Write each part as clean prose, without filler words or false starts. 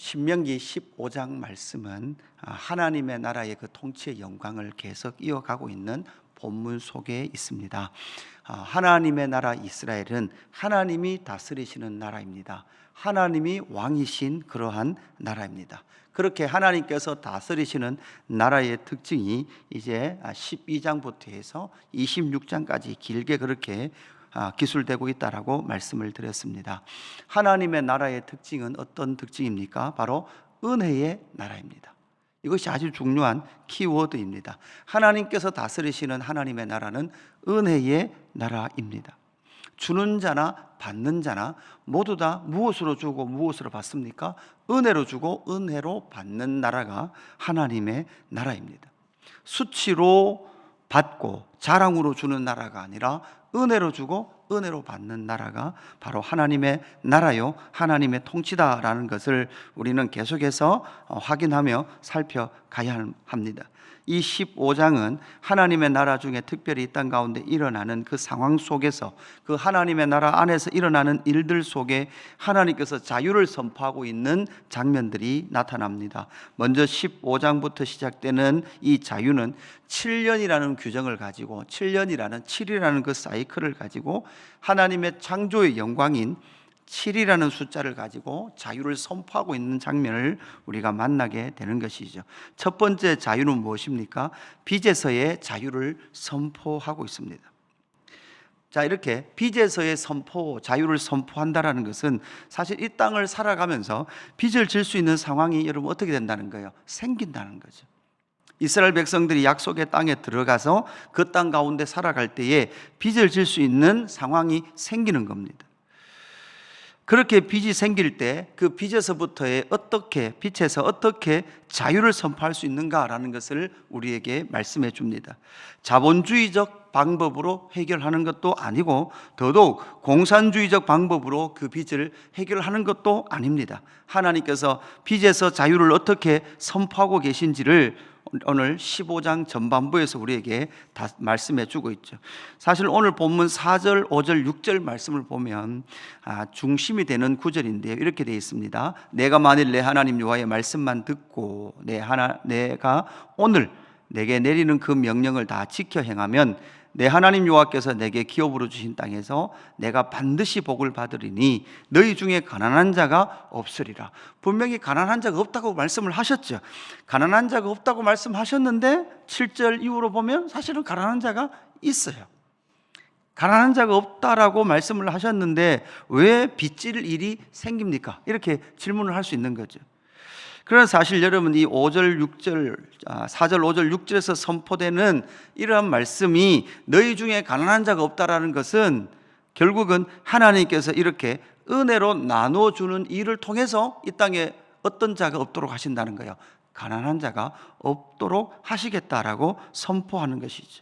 신명기 15장 말씀은 하나님의 나라의 그 통치의 영광을 계속 이어가고 있는 본문 속에 있습니다. 하나님의 나라 이스라엘은 하나님이 다스리시는 나라입니다. 하나님이 왕이신 그러한 나라입니다. 그렇게 하나님께서 다스리시는 나라의 특징이 이제 12장부터 해서 26장까지 길게 그렇게 기술되고 있다라고 말씀을 드렸습니다. 하나님의 나라의 특징은 어떤 특징입니까? 바로 은혜의 나라입니다. 이것이 아주 중요한 키워드입니다. 하나님께서 다스리시는 하나님의 나라는 은혜의 나라입니다. 주는 자나 받는 자나 모두 다 무엇으로 주고 무엇으로 받습니까? 은혜로 주고 은혜로 받는 나라가 하나님의 나라입니다. 수치로 받고 자랑으로 주는 나라가 아니라 은혜로 주고 은혜로 받는 나라가 바로 하나님의 나라요 하나님의 통치다라는 것을 우리는 계속해서 확인하며 살펴가야 합니다. 이 15장은 하나님의 나라 중에 특별히 이 땅 가운데 일어나는 그 상황 속에서 그 하나님의 나라 안에서 일어나는 일들 속에 하나님께서 자유를 선포하고 있는 장면들이 나타납니다. 먼저 15장부터 시작되는 이 자유는 7년이라는 규정을 가지고 7이라는 그 사이클을 가지고 하나님의 창조의 영광인 7이라는 숫자를 가지고 자유를 선포하고 있는 장면을 우리가 만나게 되는 것이죠. 첫 번째 자유는 무엇입니까? 빚에서의 자유를 선포하고 있습니다. 자, 이렇게 빚에서의 자유를 선포한다라는 것은 사실 이 땅을 살아가면서 빚을 질 수 있는 상황이 여러분 어떻게 된다는 거예요? 생긴다는 거죠. 이스라엘 백성들이 약속의 땅에 들어가서 그 땅 가운데 살아갈 때에 빚을 질 수 있는 상황이 생기는 겁니다. 그렇게 빚이 생길 때 그 빚에서 어떻게 자유를 선포할 수 있는가라는 것을 우리에게 말씀해 줍니다. 자본주의적 방법으로 해결하는 것도 아니고 더더욱 공산주의적 방법으로 그 빚을 해결하는 것도 아닙니다. 하나님께서 빚에서 자유를 어떻게 선포하고 계신지를 오늘 15장 전반부에서 우리에게 다 말씀해 주고 있죠. 사실 오늘 본문 4절, 5절, 6절 말씀을 보면 중심이 되는 구절인데요. 이렇게 되어 있습니다. 내가 만일 내 하나님 여호와의 말씀만 듣고 내가 오늘 내게 내리는 그 명령을 다 지켜 행하면 내 하나님 여호와께서 내게 기업으로 주신 땅에서 내가 반드시 복을 받으리니 너희 중에 가난한 자가 없으리라. 분명히 가난한 자가 없다고 말씀을 하셨죠. 가난한 자가 없다고 말씀하셨는데 7절 이후로 보면 사실은 가난한 자가 있어요. 가난한 자가 없다라고 말씀을 하셨는데 왜 빚질 일이 생깁니까? 이렇게 질문을 할 수 있는 거죠. 그러나 사실 여러분 이 4절, 5절, 6절에서 선포되는 이러한 말씀이 너희 중에 가난한 자가 없다라는 것은 결국은 하나님께서 이렇게 은혜로 나눠주는 일을 통해서 이 땅에 어떤 자가 없도록 하신다는 거예요. 가난한 자가 없도록 하시겠다라고 선포하는 것이죠.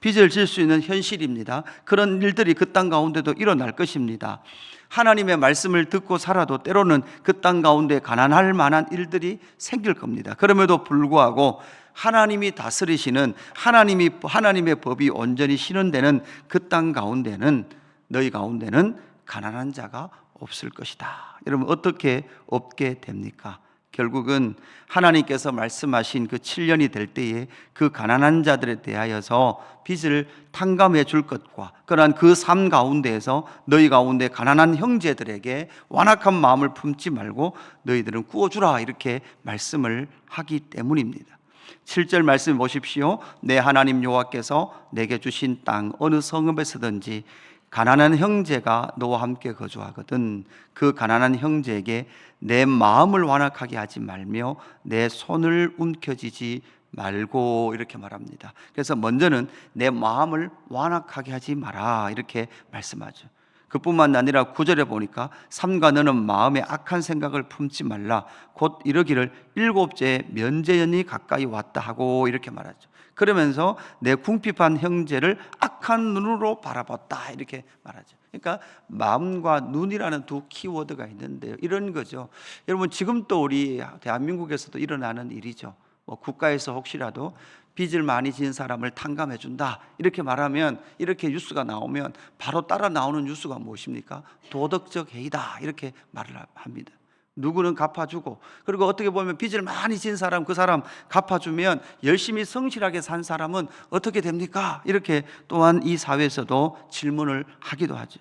빚을 질 수 있는 현실입니다. 그런 일들이 그 땅 가운데도 일어날 것입니다. 하나님의 말씀을 듣고 살아도 때로는 그 땅 가운데 가난할 만한 일들이 생길 겁니다. 그럼에도 불구하고 하나님이 다스리시는 하나님의 법이 온전히 실현되는 그 땅 가운데는 너희 가운데는 가난한 자가 없을 것이다. 여러분 어떻게 없게 됩니까? 결국은 하나님께서 말씀하신 그 7년이 될 때에 그 가난한 자들에 대하여서 빚을 탕감해 줄 것과 그러한 그 삶 가운데에서 너희 가운데 가난한 형제들에게 완악한 마음을 품지 말고 너희들은 구워주라 이렇게 말씀을 하기 때문입니다. 7절 말씀 보십시오. 내 하나님 여호와께서 내게 주신 땅 어느 성읍에서든지 가난한 형제가 너와 함께 거주하거든 그 가난한 형제에게 내 마음을 완악하게 하지 말며 내 손을 움켜쥐지 말고 이렇게 말합니다. 그래서 먼저는 내 마음을 완악하게 하지 마라 이렇게 말씀하죠. 그뿐만 아니라 9절에 보니까 삼가 너는 마음에 악한 생각을 품지 말라 곧 이르기를 7째 면제년이 가까이 왔다 하고 이렇게 말하죠. 그러면서 내 궁핍한 형제를 악한 눈으로 바라봤다 이렇게 말하죠. 그러니까 마음과 눈이라는 두 키워드가 있는데요. 이런 거죠. 여러분 지금 또 우리 대한민국에서도 일어나는 일이죠. 국가에서 혹시라도 빚을 많이 지은 사람을 탕감해 준다 이렇게 말하면 이렇게 뉴스가 나오면 바로 따라 나오는 뉴스가 무엇입니까? 도덕적 해이다 이렇게 말을 합니다. 누구는 갚아주고, 그리고 어떻게 보면 빚을 많이 진 사람, 그 사람 갚아주면 열심히 성실하게 산 사람은 어떻게 됩니까? 이렇게 또한 이 사회에서도 질문을 하기도 하죠.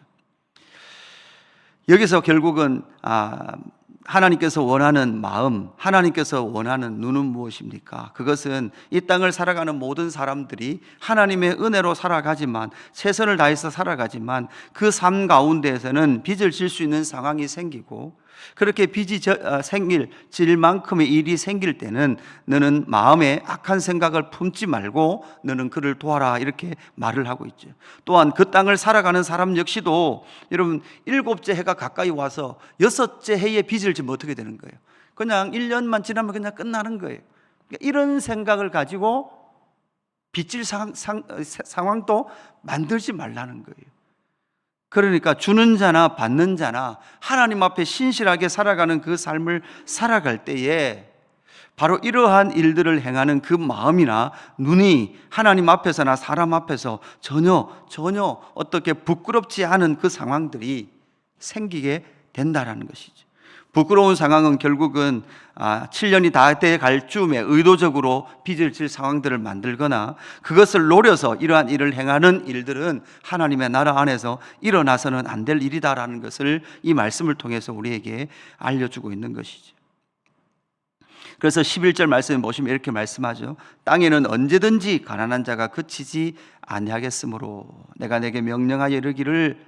여기서 결국은 하나님께서 원하는 마음, 하나님께서 원하는 눈은 무엇입니까? 그것은 이 땅을 살아가는 모든 사람들이 하나님의 은혜로 살아가지만, 최선을 다해서 살아가지만 그 삶 가운데에서는 빚을 질 수 있는 상황이 생기고, 그렇게 빚이 질 만큼의 일이 생길 때는 너는 마음에 악한 생각을 품지 말고 너는 그를 도와라, 이렇게 말을 하고 있죠. 또한 그 땅을 살아가는 사람 역시도, 여러분, 7째 해가 가까이 와서 6째 해에 빚을 지면 어떻게 되는 거예요? 그냥 1년만 지나면 그냥 끝나는 거예요. 그러니까 이런 생각을 가지고 빚질 상황도 만들지 말라는 거예요. 그러니까 주는 자나 받는 자나 하나님 앞에 신실하게 살아가는 그 삶을 살아갈 때에 바로 이러한 일들을 행하는 그 마음이나 눈이 하나님 앞에서나 사람 앞에서 전혀 어떻게 부끄럽지 않은 그 상황들이 생기게 된다라는 것이죠. 부끄러운 상황은 결국은 7년이 다 돼갈 즈음에 의도적으로 빚을 질 상황들을 만들거나 그것을 노려서 이러한 일을 행하는 일들은 하나님의 나라 안에서 일어나서는 안 될 일이다라는 것을 이 말씀을 통해서 우리에게 알려주고 있는 것이죠. 그래서 11절 말씀에 보시면 이렇게 말씀하죠. 땅에는 언제든지 가난한 자가 그치지 아니하겠으므로 내가 내게 명령하여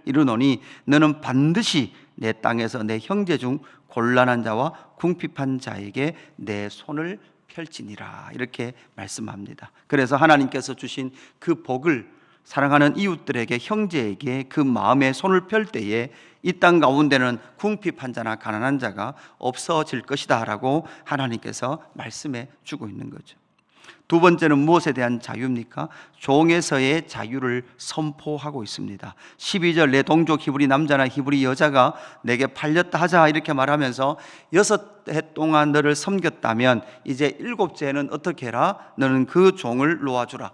이르노니 너는 반드시 내 땅에서 내 형제 중 곤란한 자와 궁핍한 자에게 내 손을 펼치니라, 이렇게 말씀합니다. 그래서 하나님께서 주신 그 복을 사랑하는 이웃들에게, 형제에게 그 마음에 손을 펼 때에 이 땅 가운데는 궁핍한 자나 가난한 자가 없어질 것이다 라고 하나님께서 말씀해 주고 있는 거죠. 두 번째는 무엇에 대한 자유입니까? 종에서의 자유를 선포하고 있습니다. 12절 내 동족 히브리 남자나 히브리 여자가 내게 팔렸다 하자, 이렇게 말하면서 6해 동안 너를 섬겼다면 이제 7째는 어떻게 해라? 너는 그 종을 놓아주라.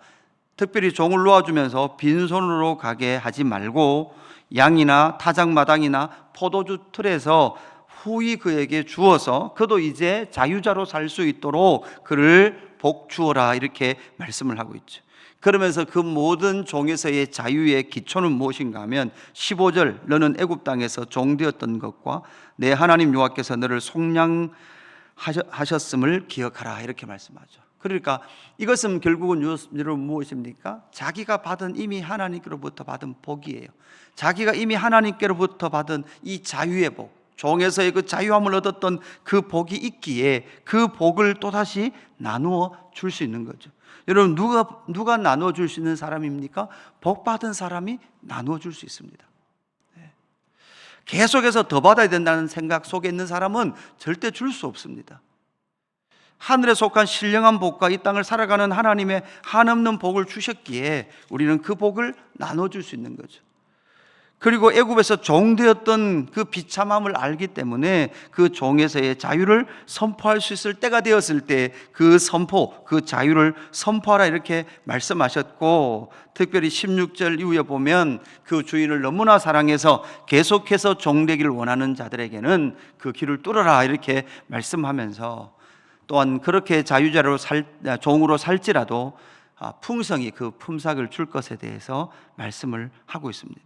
특별히 종을 놓아주면서 빈손으로 가게 하지 말고 양이나 타작마당이나 포도주 틀에서 후히 그에게 주어서 그도 이제 자유자로 살 수 있도록 그를 복 주어라, 이렇게 말씀을 하고 있죠. 그러면서 그 모든 종에서의 자유의 기초는 무엇인가 하면 15절 너는 애굽 땅에서 종되었던 것과 내 하나님 여호와께서 너를 속량하셨음을 기억하라, 이렇게 말씀하죠. 그러니까 이것은 결국은 여러분 무엇입니까? 자기가 받은, 이미 하나님께로부터 받은 복이에요. 자기가 이미 하나님께로부터 받은 이 자유의 복, 종에서의 그 자유함을 얻었던 그 복이 있기에 그 복을 또다시 나누어 줄 수 있는 거죠. 여러분, 누가 나누어 줄 수 있는 사람입니까? 복 받은 사람이 나누어 줄 수 있습니다. 계속해서 더 받아야 된다는 생각 속에 있는 사람은 절대 줄 수 없습니다. 하늘에 속한 신령한 복과 이 땅을 살아가는 하나님의 한없는 복을 주셨기에 우리는 그 복을 나눠줄 수 있는 거죠. 그리고 애굽에서 종되었던 그 비참함을 알기 때문에 그 종에서의 자유를 선포할 수 있을 때가 되었을 때 그 선포, 그 자유를 선포하라, 이렇게 말씀하셨고, 특별히 16절 이후에 보면 그 주인을 너무나 사랑해서 계속해서 종되기를 원하는 자들에게는 그 길을 뚫어라, 이렇게 말씀하면서 또한 그렇게 자유자로 종으로 살지라도 풍성히 그 품삯을 줄 것에 대해서 말씀을 하고 있습니다.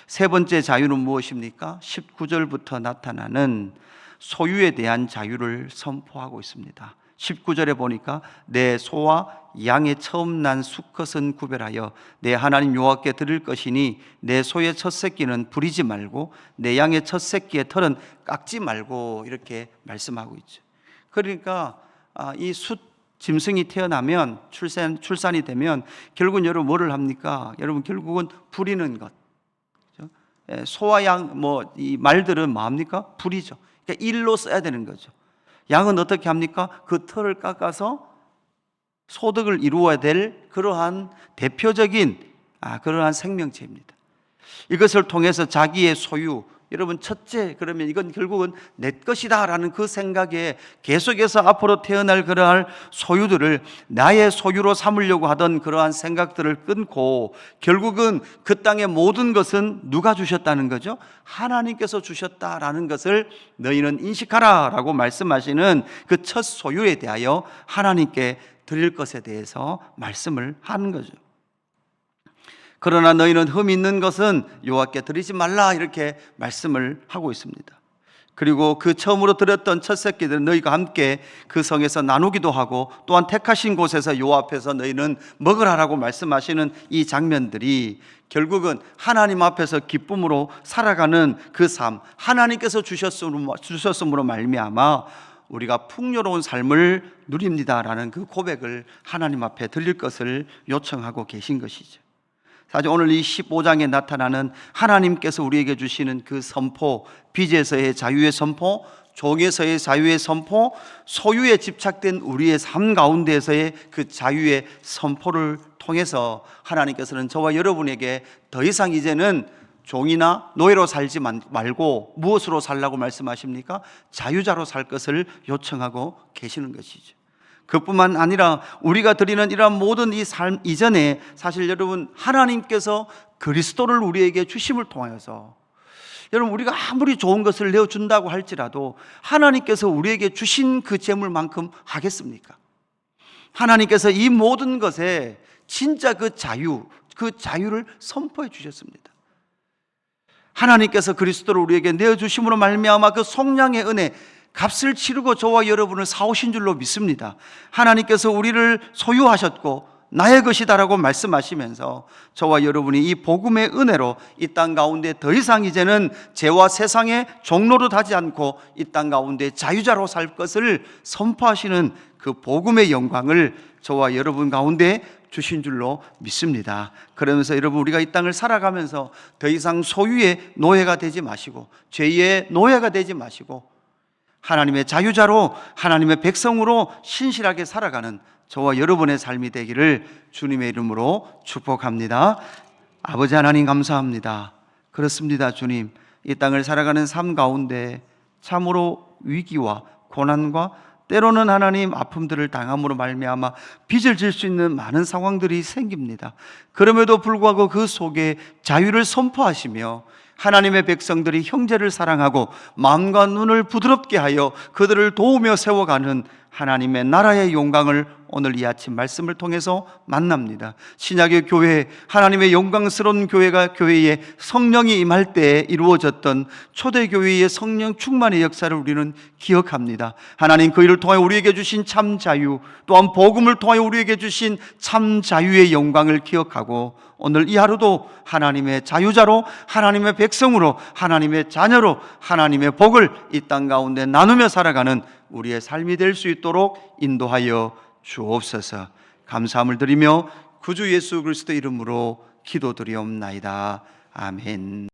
세 번째 자유는 무엇입니까? 19절부터 나타나는 소유에 대한 자유를 선포하고 있습니다. 19절에 보니까 내 소와 양의 처음 난 수컷은 구별하여 내 하나님 여호와께 드릴 것이니 내 소의 첫 새끼는 부리지 말고 내 양의 첫 새끼의 털은 깎지 말고, 이렇게 말씀하고 있죠. 그러니까 이 짐승이 태어나면 출산이 되면 결국은 여러분 뭐를 합니까? 여러분 결국은 부리는 것. 그렇죠? 소와 양 이 말들은 뭐 합니까? 부리죠. 그러니까 일로 써야 되는 거죠. 양은 어떻게 합니까? 그 털을 깎아서 소득을 이루어야 될 그러한 대표적인 그러한 생명체입니다. 이것을 통해서 자기의 소유, 여러분, 첫째, 그러면 이건 결국은 내 것이다 라는 그 생각에 계속해서 앞으로 태어날 그러한 소유들을 나의 소유로 삼으려고 하던 그러한 생각들을 끊고, 결국은 그 땅의 모든 것은 누가 주셨다는 거죠? 하나님께서 주셨다라는 것을 너희는 인식하라 라고 말씀하시는 그 첫 소유에 대하여 하나님께 드릴 것에 대해서 말씀을 하는 거죠. 그러나 너희는 흠 있는 것은 여호와께 드리지 말라, 이렇게 말씀을 하고 있습니다. 그리고 그 처음으로 드렸던 첫 새끼들은 너희가 함께 그 성에서 나누기도 하고, 또한 택하신 곳에서 여호와 앞에서 너희는 먹으라라고 말씀하시는 이 장면들이 결국은 하나님 앞에서 기쁨으로 살아가는 그 삶, 하나님께서 주셨음으로 말미암아 우리가 풍요로운 삶을 누립니다라는 그 고백을 하나님 앞에 드릴 것을 요청하고 계신 것이죠. 사실 오늘 이 15장에 나타나는 하나님께서 우리에게 주시는 그 선포, 빚에서의 자유의 선포, 종에서의 자유의 선포, 소유에 집착된 우리의 삶 가운데에서의 그 자유의 선포를 통해서 하나님께서는 저와 여러분에게 더 이상 이제는 종이나 노예로 살지 말고 무엇으로 살라고 말씀하십니까? 자유자로 살 것을 요청하고 계시는 것이죠. 그뿐만 아니라 우리가 드리는 이러한 모든 이 삶 이전에 사실 여러분, 하나님께서 그리스도를 우리에게 주심을 통하여서, 여러분, 우리가 아무리 좋은 것을 내어준다고 할지라도 하나님께서 우리에게 주신 그 재물만큼 하겠습니까? 하나님께서 이 모든 것에 진짜 그 자유를 선포해 주셨습니다. 하나님께서 그리스도를 우리에게 내어주심으로 말미암아 그 속량의 은혜, 값을 치르고 저와 여러분을 사오신 줄로 믿습니다. 하나님께서 우리를 소유하셨고 나의 것이다라고 말씀하시면서 저와 여러분이 이 복음의 은혜로 이 땅 가운데 더 이상 이제는 죄와 세상의 종로로 하지 않고 이 땅 가운데 자유자로 살 것을 선포하시는 그 복음의 영광을 저와 여러분 가운데 주신 줄로 믿습니다. 그러면서 여러분, 우리가 이 땅을 살아가면서 더 이상 소유의 노예가 되지 마시고 죄의 노예가 되지 마시고 하나님의 자유자로, 하나님의 백성으로 신실하게 살아가는 저와 여러분의 삶이 되기를 주님의 이름으로 축복합니다. 아버지 하나님, 감사합니다. 그렇습니다. 주님, 이 땅을 살아가는 삶 가운데 참으로 위기와 고난과 때로는 하나님 아픔들을 당함으로 말미암아 빚을 질 수 있는 많은 상황들이 생깁니다. 그럼에도 불구하고 그 속에 자유를 선포하시며 하나님의 백성들이 형제를 사랑하고 마음과 눈을 부드럽게 하여 그들을 도우며 세워가는 하나님의 나라의 영광을 오늘 이 아침 말씀을 통해서 만납니다. 신약의 교회, 하나님의 영광스러운 교회가 교회에 성령이 임할 때에 이루어졌던 초대교회의 성령 충만의 역사를 우리는 기억합니다. 하나님, 그 일을 통하여 우리에게 주신 참 자유, 또한 복음을 통하여 우리에게 주신 참 자유의 영광을 기억하고 오늘 이 하루도 하나님의 자유자로, 하나님의 백성으로, 하나님의 자녀로 하나님의 복을 이 땅 가운데 나누며 살아가는 우리의 삶이 될 수 있도록 인도하여 주옵소서. 감사함을 드리며 구주 예수 그리스도 이름으로 기도드리옵나이다. 아멘.